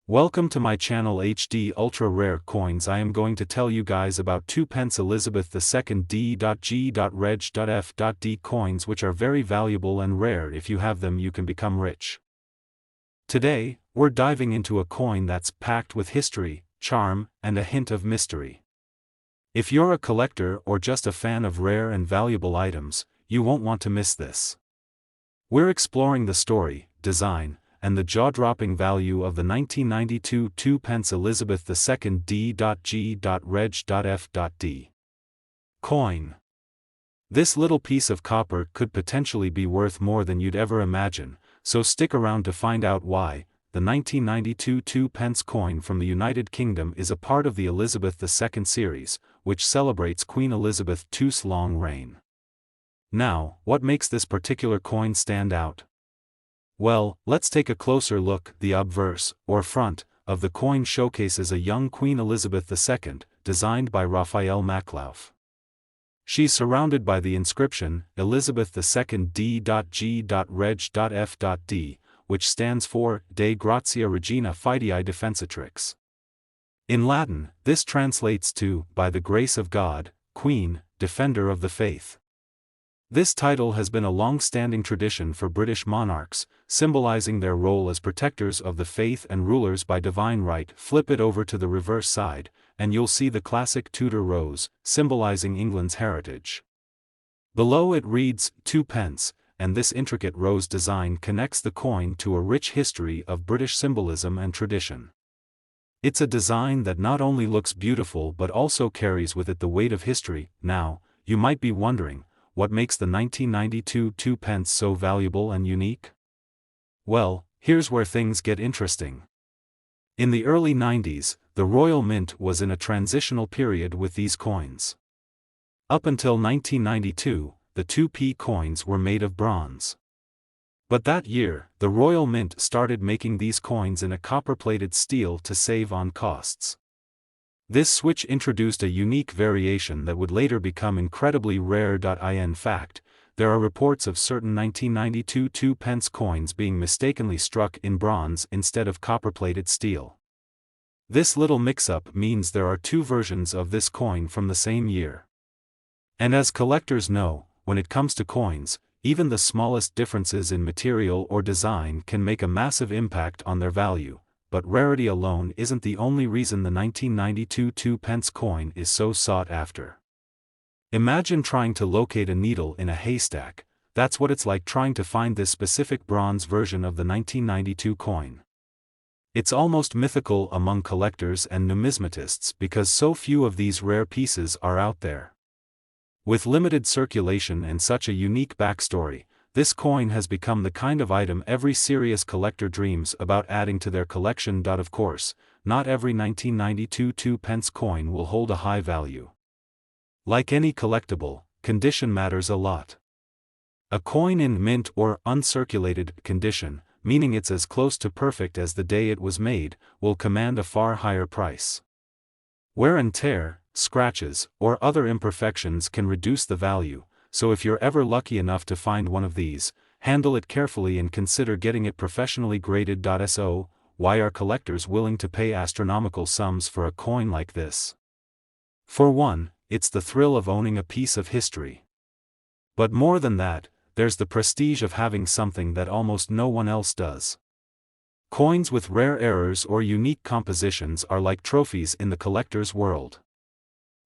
Welcome to my channel HD Ultra Rare Coins. I am going to tell you guys about 2 pence Elizabeth II D.G.Reg.F.D coins, which are very valuable and rare. If you have them, you can become rich. Today, we're diving into a coin that's packed with history, charm, and a hint of mystery. If you're a collector or just a fan of rare and valuable items, you won't want to miss this. We're exploring the story, design, and the jaw-dropping value of the 1992 2 pence Elizabeth II D.G.Reg.F.D coin. This little piece of copper could potentially be worth more than you'd ever imagine, so stick around to find out why. The 1992 2 pence coin from the United Kingdom is a part of the Elizabeth II series, which celebrates Queen Elizabeth II's long reign. Now, what makes this particular coin stand out? Well, let's take a closer look. The obverse, or front, of the coin showcases a young Queen Elizabeth II, designed by Raphael Maclauff. She's surrounded by the inscription, Elizabeth II D.G.Reg.F.D, which stands for, De Gratia Regina Fidei Defensatrix. In Latin, this translates to, by the grace of God, Queen, Defender of the Faith. This title has been a long-standing tradition for British monarchs, symbolizing their role as protectors of the faith and rulers by divine right. Flip it over to the reverse side, and you'll see the classic Tudor rose, symbolizing England's heritage. Below it reads, 2 pence, and this intricate rose design connects the coin to a rich history of British symbolism and tradition. It's a design that not only looks beautiful but also carries with it the weight of history. Now, you might be wondering, what makes the 1992 2 pence so valuable and unique? Well, here's where things get interesting. In the early 90s, the Royal Mint was in a transitional period with these coins. Up until 1992, the 2p coins were made of bronze. But that year, the Royal Mint started making these coins in a copper-plated steel to save on costs. This switch introduced a unique variation that would later become incredibly rare. In fact, there are reports of certain 1992 2 pence coins being mistakenly struck in bronze instead of copper-plated steel. This little mix-up means there are two versions of this coin from the same year. And as collectors know, when it comes to coins, even the smallest differences in material or design can make a massive impact on their value. But rarity alone isn't the only reason the 1992 2 pence coin is so sought after. Imagine trying to locate a needle in a haystack. That's what it's like trying to find this specific bronze version of the 1992 coin. It's almost mythical among collectors and numismatists because so few of these rare pieces are out there. With limited circulation and such a unique backstory, this coin has become the kind of item every serious collector dreams about adding to their collection. Of course, not every 1992 2 pence coin will hold a high value. Like any collectible, condition matters a lot. A coin in mint or uncirculated condition, meaning it's as close to perfect as the day it was made, will command a far higher price. Wear and tear, scratches, or other imperfections can reduce the value. So if you're ever lucky enough to find one of these, handle it carefully and consider getting it professionally graded. So, why are collectors willing to pay astronomical sums for a coin like this? For one, it's the thrill of owning a piece of history. But more than that, there's the prestige of having something that almost no one else does. Coins with rare errors or unique compositions are like trophies in the collector's world.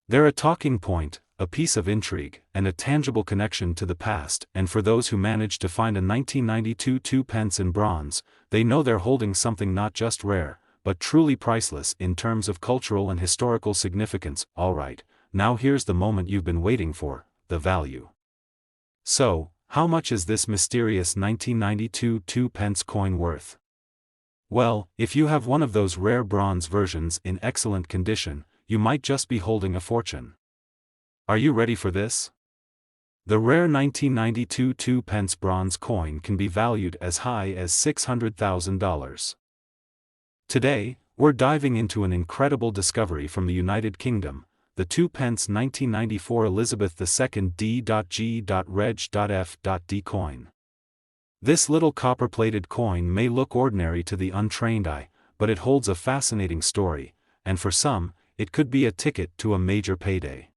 They're a talking point, a piece of intrigue, and a tangible connection to the past. And for those who manage to find a 1992 2 pence in bronze, they know they're holding something not just rare, but truly priceless in terms of cultural and historical significance. Alright, now here's the moment you've been waiting for, the value. So, how much is this mysterious 1992 2 pence coin worth? Well, if you have one of those rare bronze versions in excellent condition, you might just be holding a fortune. Are you ready for this? The rare 1992 2 pence bronze coin can be valued as high as $600,000. Today, we're diving into an incredible discovery from the United Kingdom, the 2 pence 1994 Elizabeth II D.G.Reg.F.D coin. This little copper-plated coin may look ordinary to the untrained eye, but it holds a fascinating story, and for some, it could be a ticket to a major payday.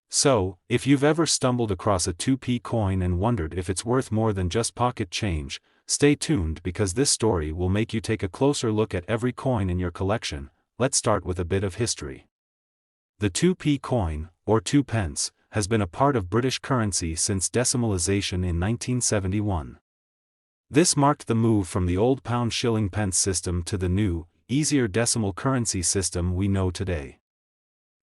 So, if you've ever stumbled across a 2p coin and wondered if it's worth more than just pocket change, stay tuned because this story will make you take a closer look at every coin in your collection. Let's start with a bit of history. The 2p coin, or 2 pence, has been a part of British currency since decimalisation in 1971. This marked the move from the old pound shilling pence system to the new, easier decimal currency system we know today.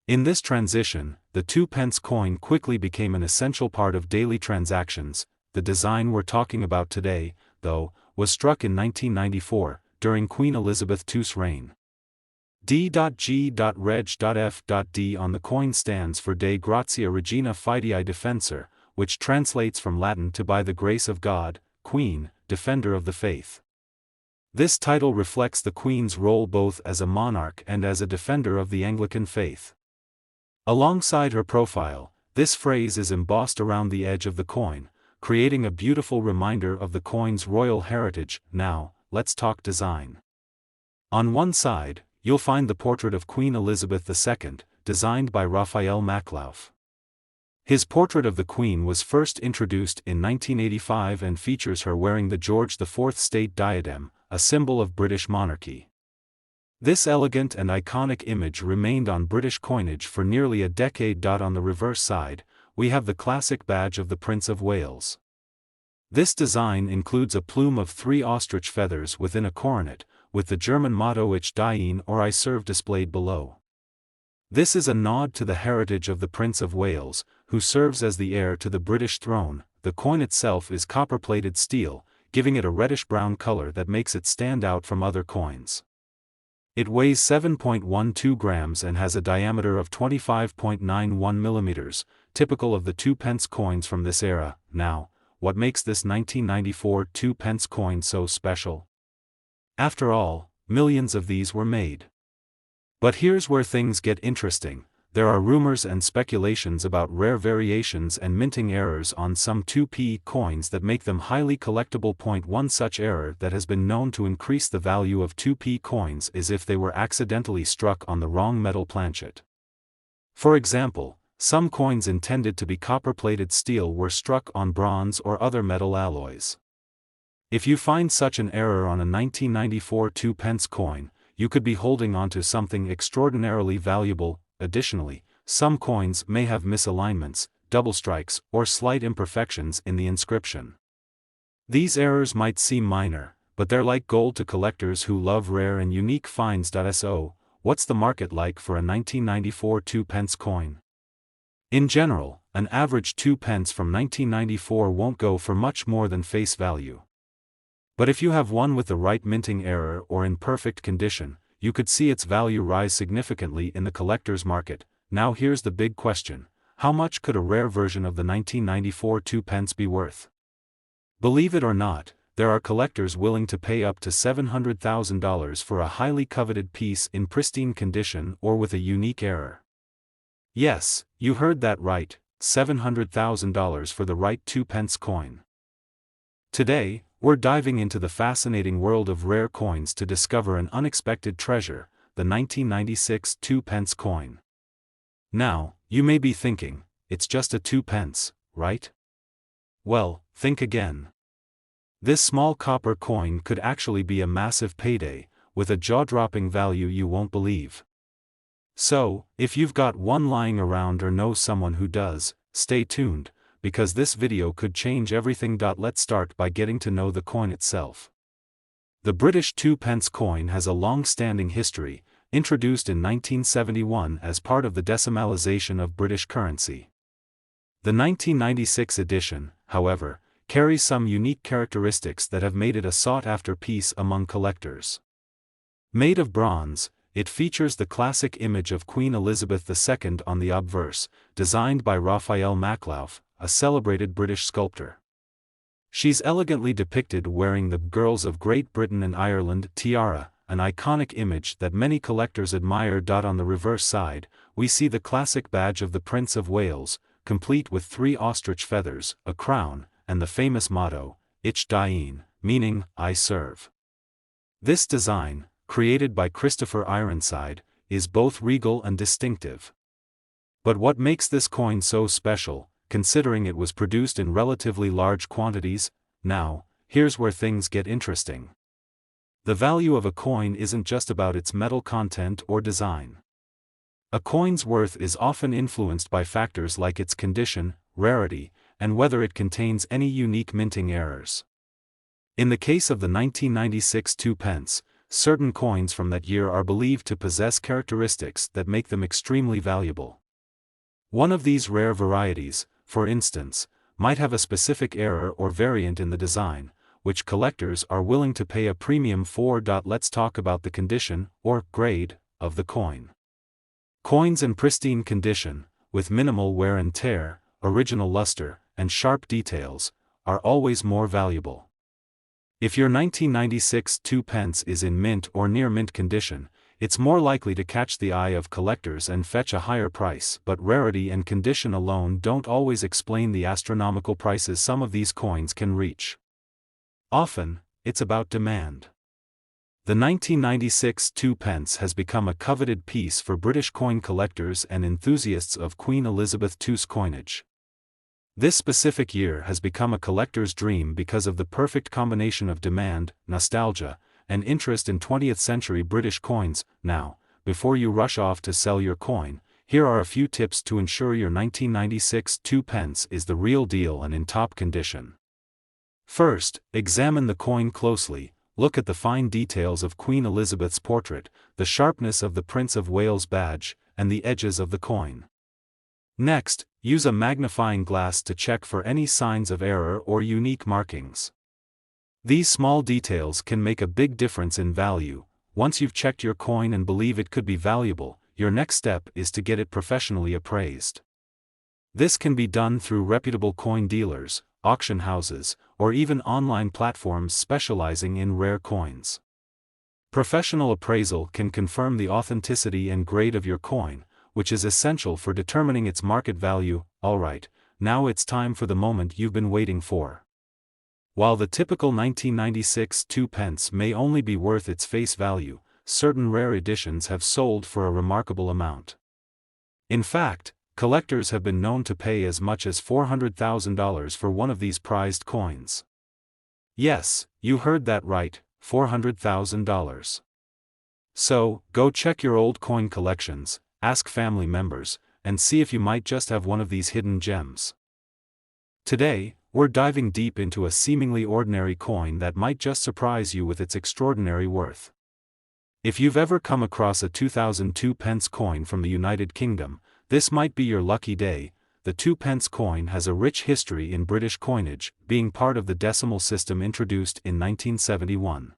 In this transition, the 2 pence coin quickly became an essential part of daily transactions. The design we're talking about today, though, was struck in 1994, during Queen Elizabeth II's reign. D.G.Reg.F.D on the coin stands for Dei Gratia Regina Fidei Defensor, which translates from Latin to By the Grace of God, Queen, Defender of the Faith. This title reflects the Queen's role both as a monarch and as a defender of the Anglican faith. Alongside her profile, this phrase is embossed around the edge of the coin, creating a beautiful reminder of the coin's royal heritage. Now, let's talk design. On one side, you'll find the portrait of Queen Elizabeth II, designed by Raphael Maclauff. His portrait of the Queen was first introduced in 1985 and features her wearing the George IV state diadem, a symbol of British monarchy. This elegant and iconic image remained on British coinage for nearly a decade. On the reverse side, we have the classic badge of the Prince of Wales. This design includes a plume of 3 ostrich feathers within a coronet, with the German motto Ich diene or I serve displayed below. This is a nod to the heritage of the Prince of Wales, who serves as the heir to the British throne. The coin itself is copper-plated steel, giving it a reddish-brown color that makes it stand out from other coins. It weighs 7.12 grams and has a diameter of 25.91 millimeters, typical of the 2 pence coins from this era. Now, what makes this 1994 2 pence coin so special? After all, millions of these were made. But here's where things get interesting. There are rumors and speculations about rare variations and minting errors on some 2p coins that make them highly collectible. One such error that has been known to increase the value of 2p coins is if they were accidentally struck on the wrong metal planchet. For example, some coins intended to be copper-plated steel were struck on bronze or other metal alloys. If you find such an error on a 1994 2 pence coin, you could be holding onto something extraordinarily valuable. Additionally, some coins may have misalignments, double strikes, or slight imperfections in the inscription. These errors might seem minor, but they're like gold to collectors who love rare and unique finds. So, what's the market like for a 1994 2 pence coin? In general, an average 2 pence from 1994 won't go for much more than face value. But if you have one with the right minting error or in perfect condition, you could see its value rise significantly in the collector's market. Now here's the big question: how much could a rare version of the 1994 2 pence be worth? Believe it or not, there are collectors willing to pay up to $700,000 for a highly coveted piece in pristine condition or with a unique error. Yes, you heard that right, $700,000 for the right 2 pence coin. Today, we're diving into the fascinating world of rare coins to discover an unexpected treasure, the 1996 2 pence coin. Now, you may be thinking, it's just a 2 pence, right? Well, think again. This small copper coin could actually be a massive payday, with a jaw-dropping value you won't believe. So, if you've got one lying around or know someone who does, stay tuned, because this video could change everything. Let's start by getting to know the coin itself. The British 2 pence coin has a long-standing history, introduced in 1971 as part of the decimalisation of British currency. The 1996 edition, however, carries some unique characteristics that have made it a sought-after piece among collectors. Made of bronze, it features the classic image of Queen Elizabeth II on the obverse, designed by Raphael Maclauff, a celebrated British sculptor. She's elegantly depicted wearing the Girls of Great Britain and Ireland tiara, an iconic image that many collectors admire. On the reverse side, we see the classic badge of the Prince of Wales, complete with 3 ostrich feathers, a crown, and the famous motto, Ich diene, meaning, I serve. This design, created by Christopher Ironside, is both regal and distinctive. But what makes this coin so special, considering it was produced in relatively large quantities? Now, here's where things get interesting. The value of a coin isn't just about its metal content or design. A coin's worth is often influenced by factors like its condition, rarity, and whether it contains any unique minting errors. In the case of the 1996 2 pence, certain coins from that year are believed to possess characteristics that make them extremely valuable. One of these rare varieties, for instance, might have a specific error or variant in the design, which collectors are willing to pay a premium for. Let's talk about the condition, or grade, of the coin. Coins in pristine condition, with minimal wear and tear, original luster, and sharp details, are always more valuable. If your 1996 2 pence is in mint or near mint condition, it's more likely to catch the eye of collectors and fetch a higher price. But rarity and condition alone don't always explain the astronomical prices some of these coins can reach. Often, it's about demand. The 1996 2 pence has become a coveted piece for British coin collectors and enthusiasts of Queen Elizabeth II's coinage. This specific year has become a collector's dream because of the perfect combination of demand, nostalgia, and interest in 20th-century British coins. Now, before you rush off to sell your coin, here are a few tips to ensure your 1996 2 pence is the real deal and in top condition. First, examine the coin closely. Look at the fine details of Queen Elizabeth's portrait, the sharpness of the Prince of Wales badge, and the edges of the coin. Next, use a magnifying glass to check for any signs of error or unique markings. These small details can make a big difference in value. Once you've checked your coin and believe it could be valuable, your next step is to get it professionally appraised. This can be done through reputable coin dealers, auction houses, or even online platforms specializing in rare coins. Professional appraisal can confirm the authenticity and grade of your coin, which is essential for determining its market value. Alright, now it's time for the moment you've been waiting for. While the typical 1996 2 pence may only be worth its face value, certain rare editions have sold for a remarkable amount. In fact, collectors have been known to pay as much as $400,000 for one of these prized coins. Yes, you heard that right, $400,000. So, go check your old coin collections, ask family members, and see if you might just have one of these hidden gems. Today, we're diving deep into a seemingly ordinary coin that might just surprise you with its extraordinary worth. If you've ever come across a 2002 pence coin from the United Kingdom, this might be your lucky day. The 2 pence coin has a rich history in British coinage, being part of the decimal system introduced in 1971.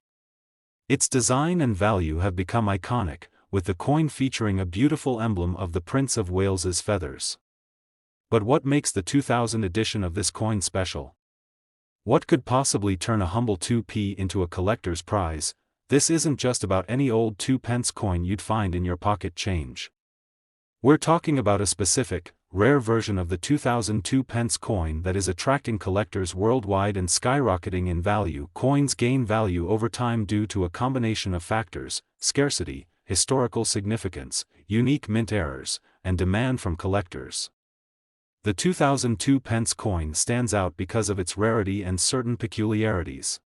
Its design and value have become iconic, with the coin featuring a beautiful emblem of the Prince of Wales's feathers. But what makes the 2000 edition of this coin special? What could possibly turn a humble 2p into a collector's prize? This isn't just about any old 2 pence coin you'd find in your pocket change. We're talking about a specific, rare version of the 2002 pence coin that is attracting collectors worldwide and skyrocketing in value. Coins gain value over time due to a combination of factors: scarcity, historical significance, unique mint errors, and demand from collectors. The 2002 pence coin stands out because of its rarity and certain peculiarities.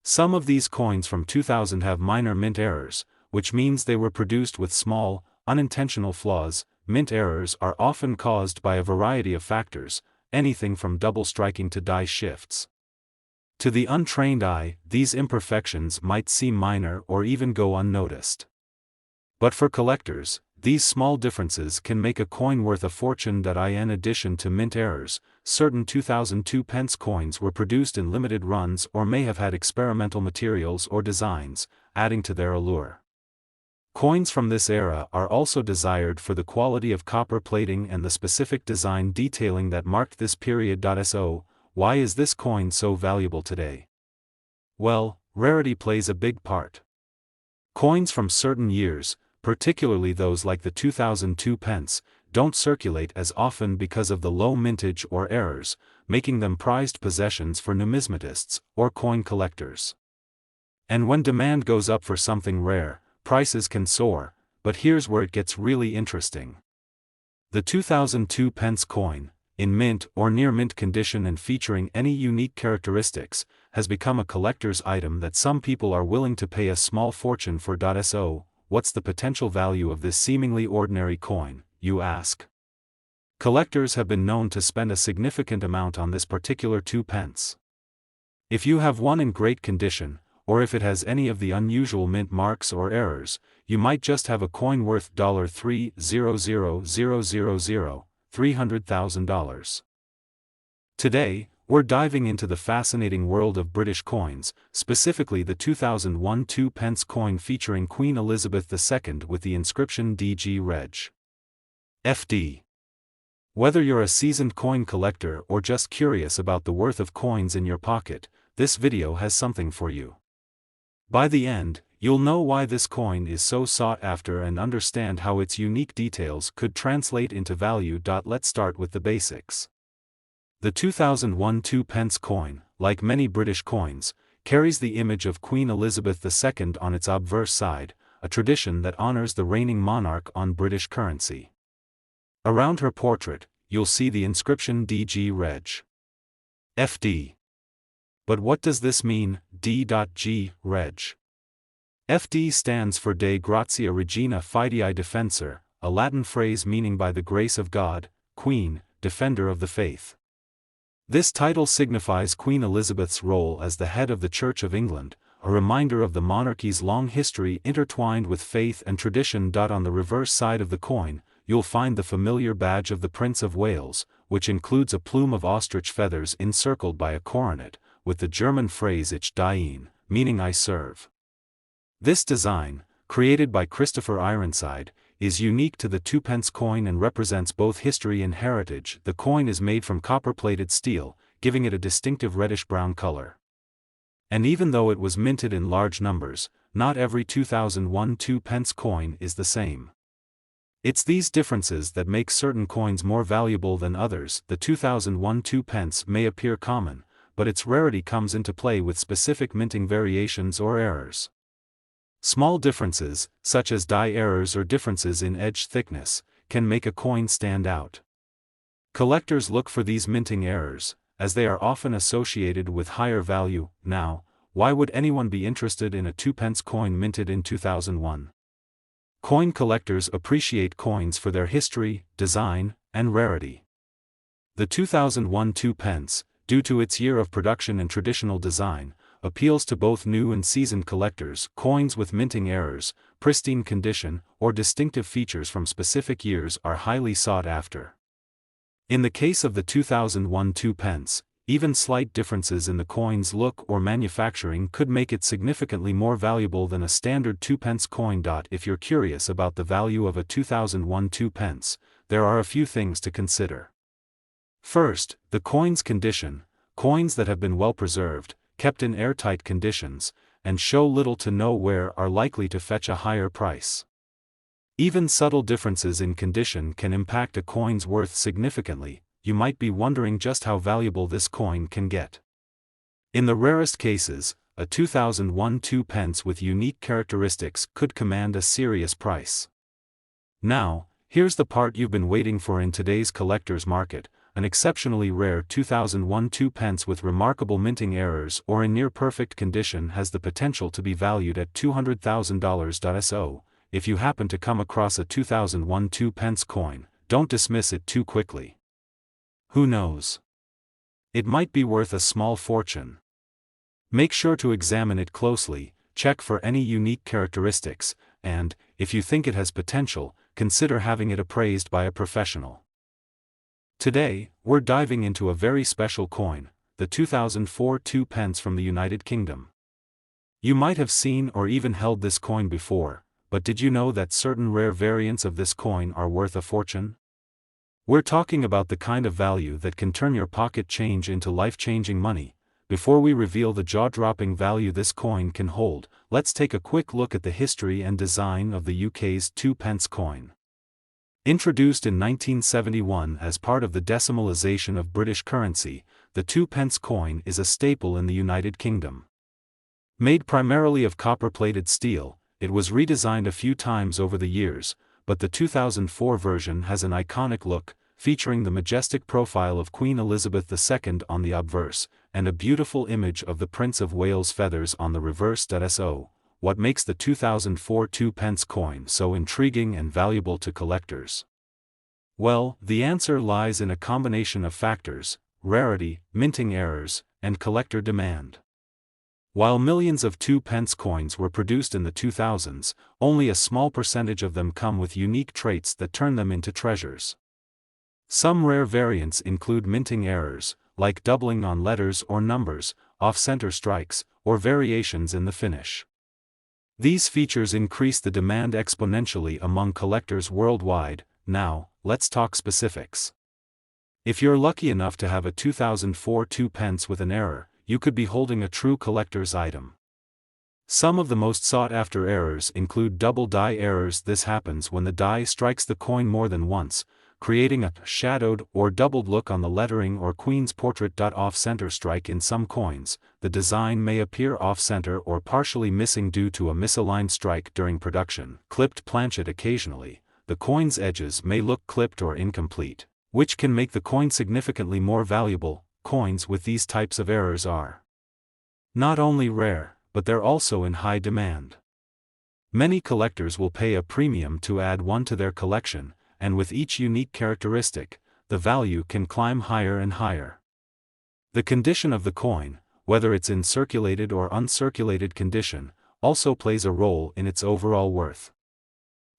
Some of these coins from 2000 have minor mint errors, which means they were produced with small, unintentional flaws. Mint errors are often caused by a variety of factors, anything from double striking to die shifts. To the untrained eye, these imperfections might seem minor or even go unnoticed. But for collectors, these small differences can make a coin worth a fortune. In addition to mint errors, certain 2002 pence coins were produced in limited runs or may have had experimental materials or designs, adding to their allure. Coins from this era are also desired for the quality of copper plating and the specific design detailing that marked this period. So, why is this coin so valuable today? Well, rarity plays a big part. Coins from certain years, particularly those like the 2002 pence, don't circulate as often because of the low mintage or errors, making them prized possessions for numismatists or coin collectors. And when demand goes up for something rare, prices can soar, but here's where it gets really interesting. The 2002 pence coin, in mint or near mint condition and featuring any unique characteristics, has become a collector's item that some people are willing to pay a small fortune for. So, what's the potential value of this seemingly ordinary coin, you ask? Collectors have been known to spend a significant amount on this particular 2 pence. If you have one in great condition, or if it has any of the unusual mint marks or errors, you might just have a coin worth $300,000. Today, we're diving into the fascinating world of British coins, specifically the 2001 2 pence coin featuring Queen Elizabeth II with the inscription DG Reg. FD. Whether you're a seasoned coin collector or just curious about the worth of coins in your pocket, this video has something for you. By the end, you'll know why this coin is so sought after and understand how its unique details could translate into value. Let's start with the basics. The 2001 2 pence coin, like many British coins, carries the image of Queen Elizabeth II on its obverse side, a tradition that honors the reigning monarch on British currency. Around her portrait, you'll see the inscription DG Reg. FD. But what does this mean, D.G. Reg? FD stands for De Grazia Regina Fidei Defensor, a Latin phrase meaning by the grace of God, Queen, Defender of the Faith. This title signifies Queen Elizabeth's role as the head of the Church of England, a reminder of the monarchy's long history intertwined with faith and tradition. On the reverse side of the coin, you'll find the familiar badge of the Prince of Wales, which includes a plume of ostrich feathers encircled by a coronet, with the German phrase Ich diene, meaning I serve. This design, created by Christopher Ironside, is unique to the 2 pence coin and represents both history and heritage. The coin is made from copper-plated steel, giving it a distinctive reddish-brown color. And even though it was minted in large numbers, not every 2001 2 pence coin is the same. It's these differences that make certain coins more valuable than others. The 2001 2 pence may appear common, but its rarity comes into play with specific minting variations or errors. Small differences, such as die errors or differences in edge thickness, can make a coin stand out. Collectors look for these minting errors, as they are often associated with higher value. Now, why would anyone be interested in a 2 pence coin minted in 2001? Coin collectors appreciate coins for their history, design, and rarity. The 2001 2 pence, due to its year of production and traditional design, appeals to both new and seasoned collectors. Coins with minting errors, pristine condition, or distinctive features from specific years are highly sought after. In the case of the 2001 2 pence, even slight differences in the coin's look or manufacturing could make it significantly more valuable than a standard 2 pence coin. If you're curious about the value of a 2001 2 pence, there are a few things to consider. First, the coin's condition. Coins that have been well preserved, kept in airtight conditions, and show little to no wear are likely to fetch a higher price. Even subtle differences in condition can impact a coin's worth significantly. You might be wondering just how valuable this coin can get. In the rarest cases, a 2001 2 pence with unique characteristics could command a serious price. Now, here's the part you've been waiting for in today's collector's market. An exceptionally rare 2001 2 pence with remarkable minting errors or in near-perfect condition has the potential to be valued at $200,000. So, if you happen to come across a 2001 2 pence coin, don't dismiss it too quickly. Who knows? It might be worth a small fortune. Make sure to examine it closely, check for any unique characteristics, and, if you think it has potential, consider having it appraised by a professional. Today, we're diving into a very special coin, the 2004 2 pence from the United Kingdom. You might have seen or even held this coin before, but did you know that certain rare variants of this coin are worth a fortune? We're talking about the kind of value that can turn your pocket change into life-changing money. Before we reveal the jaw-dropping value this coin can hold, let's take a quick look at the history and design of the UK's 2 pence coin. Introduced in 1971 as part of the decimalisation of British currency, the 2 pence coin is a staple in the United Kingdom. Made primarily of copper-plated steel, it was redesigned a few times over the years, but the 2004 version has an iconic look, featuring the majestic profile of Queen Elizabeth II on the obverse, and a beautiful image of the Prince of Wales' feathers on the reverse. So, what makes the 2004 2-pence coin so intriguing and valuable to collectors? Well, the answer lies in a combination of factors: rarity, minting errors, and collector demand. While millions of 2-pence coins were produced in the 2000s, only a small percentage of them come with unique traits that turn them into treasures. Some rare variants include minting errors, like doubling on letters or numbers, off-center strikes, or variations in the finish. These features increase the demand exponentially among collectors worldwide. Now, let's talk specifics. If you're lucky enough to have a 2004 2-pence with an error, you could be holding a true collector's item. Some of the most sought-after errors include double die errors. This happens when the die strikes the coin more than once, creating a shadowed or doubled look on the lettering or queen's portrait. Off-center strike: in some coins, the design may appear off-center or partially missing due to a misaligned strike during production. Clipped planchet: occasionally, the coin's edges may look clipped or incomplete, which can make the coin significantly more valuable. Coins with these types of errors are not only rare, but they're also in high demand. Many collectors will pay a premium to add one to their collection, and with each unique characteristic, the value can climb higher and higher. The condition of the coin, whether it's in circulated or uncirculated condition, also plays a role in its overall worth.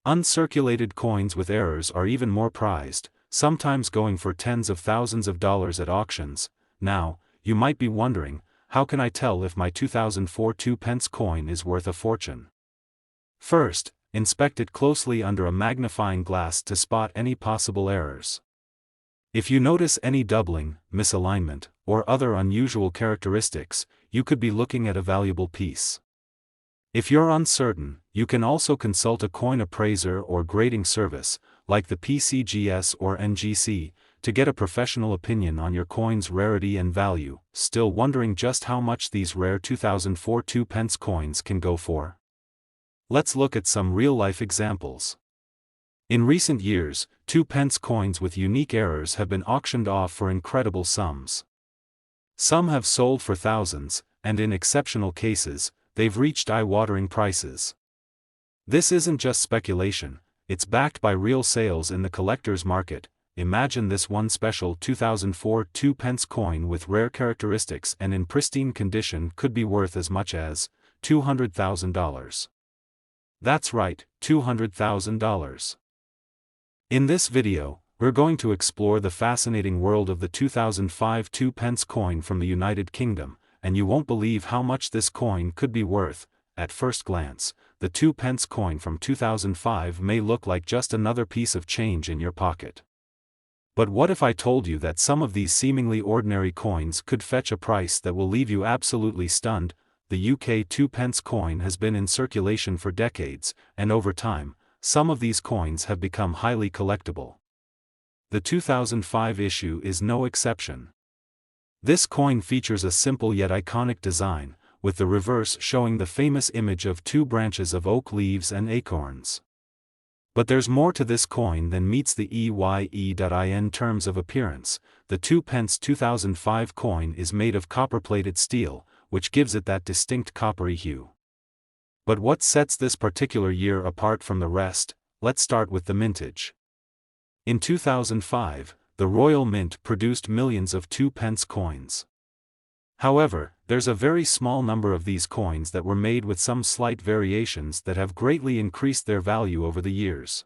Uncirculated coins with errors are even more prized, sometimes going for tens of thousands of dollars at auctions. Now, you might be wondering, how can I tell if my 2004 2-pence coin is worth a fortune? First, inspect it closely under a magnifying glass to spot any possible errors. If you notice any doubling, misalignment, or other unusual characteristics, you could be looking at a valuable piece. If you're uncertain, you can also consult a coin appraiser or grading service, like the PCGS or NGC, to get a professional opinion on your coin's rarity and value. Still wondering just how much these rare 2004 2-pence coins can go for? Let's look at some real-life examples. In recent years, 2-pence coins with unique errors have been auctioned off for incredible sums. Some have sold for thousands, and in exceptional cases, they've reached eye-watering prices. This isn't just speculation, it's backed by real sales in the collector's market. Imagine this one special 2004 2-pence coin with rare characteristics and in pristine condition could be worth as much as $200,000. That's right, $200,000. In this video, we're going to explore the fascinating world of the 2005 2-pence coin from the United Kingdom, and you won't believe how much this coin could be worth. At first glance, the 2-pence coin from 2005 may look like just another piece of change in your pocket. But what if I told you that some of these seemingly ordinary coins could fetch a price that will leave you absolutely stunned? The UK 2-pence coin has been in circulation for decades, and over time, some of these coins have become highly collectible. The 2005 issue is no exception. This coin features a simple yet iconic design, with the reverse showing the famous image of two branches of oak leaves and acorns. But there's more to this coin than meets the EYE.IN terms of appearance. The 2-pence 2005 coin is made of copper-plated steel, which gives it that distinct coppery hue. But what sets this particular year apart from the rest? Let's start with the mintage. In 2005, the Royal Mint produced millions of 2-pence coins. However, there's a very small number of these coins that were made with some slight variations that have greatly increased their value over the years.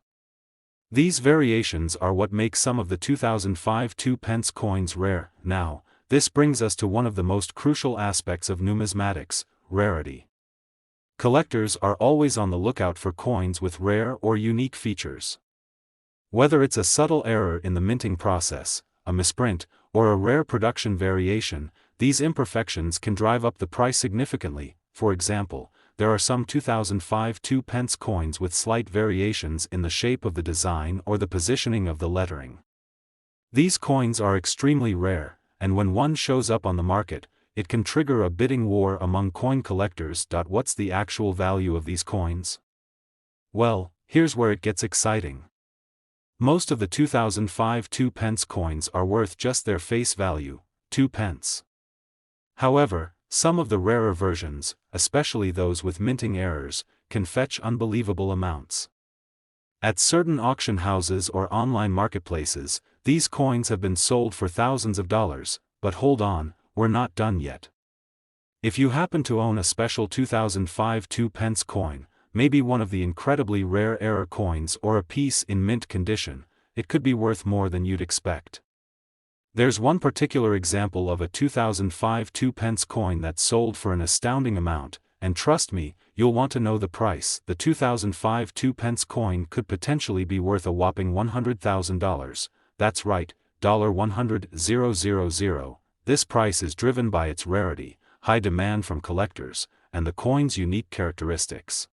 These variations are what make some of the 2005 2-pence coins rare. Now, this brings us to one of the most crucial aspects of numismatics: rarity. Collectors are always on the lookout for coins with rare or unique features. Whether it's a subtle error in the minting process, a misprint, or a rare production variation, these imperfections can drive up the price significantly. For example, there are some 2005 2-pence coins with slight variations in the shape of the design or the positioning of the lettering. These coins are extremely rare, and when one shows up on the market, it can trigger a bidding war among coin collectors. What's the actual value of these coins? Well, here's where it gets exciting. Most of the 2005 2-pence coins are worth just their face value, 2 pence. However, some of the rarer versions, especially those with minting errors, can fetch unbelievable amounts. At certain auction houses or online marketplaces, these coins have been sold for thousands of dollars, but hold on, we're not done yet. If you happen to own a special 2005 2-pence coin, maybe one of the incredibly rare error coins or a piece in mint condition, it could be worth more than you'd expect. There's one particular example of a 2005 2-pence coin that sold for an astounding amount, and trust me, you'll want to know the price. The 2005 2-pence coin could potentially be worth a whopping $100,000. That's right, $100,000. This price is driven by its rarity, high demand from collectors, and the coin's unique characteristics.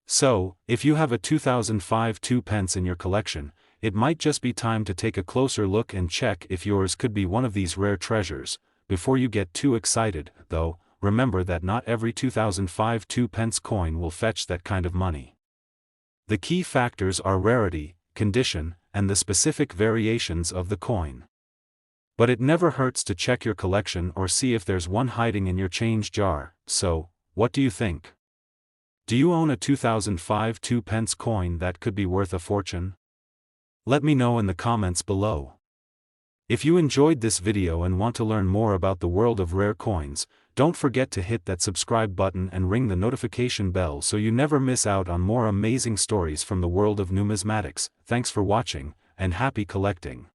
So, if you have a 2005 2-pence in your collection, it might just be time to take a closer look and check if yours could be one of these rare treasures. Before you get too excited, though, remember that not every 2005 2-pence coin will fetch that kind of money. The key factors are rarity, condition, and the specific variations of the coin. But it never hurts to check your collection or see if there's one hiding in your change jar. So, what do you think? Do you own a 2005 2-pence coin that could be worth a fortune? Let me know in the comments below. If you enjoyed this video and want to learn more about the world of rare coins, don't forget to hit that subscribe button and ring the notification bell so you never miss out on more amazing stories from the world of numismatics. Thanks for watching, and happy collecting.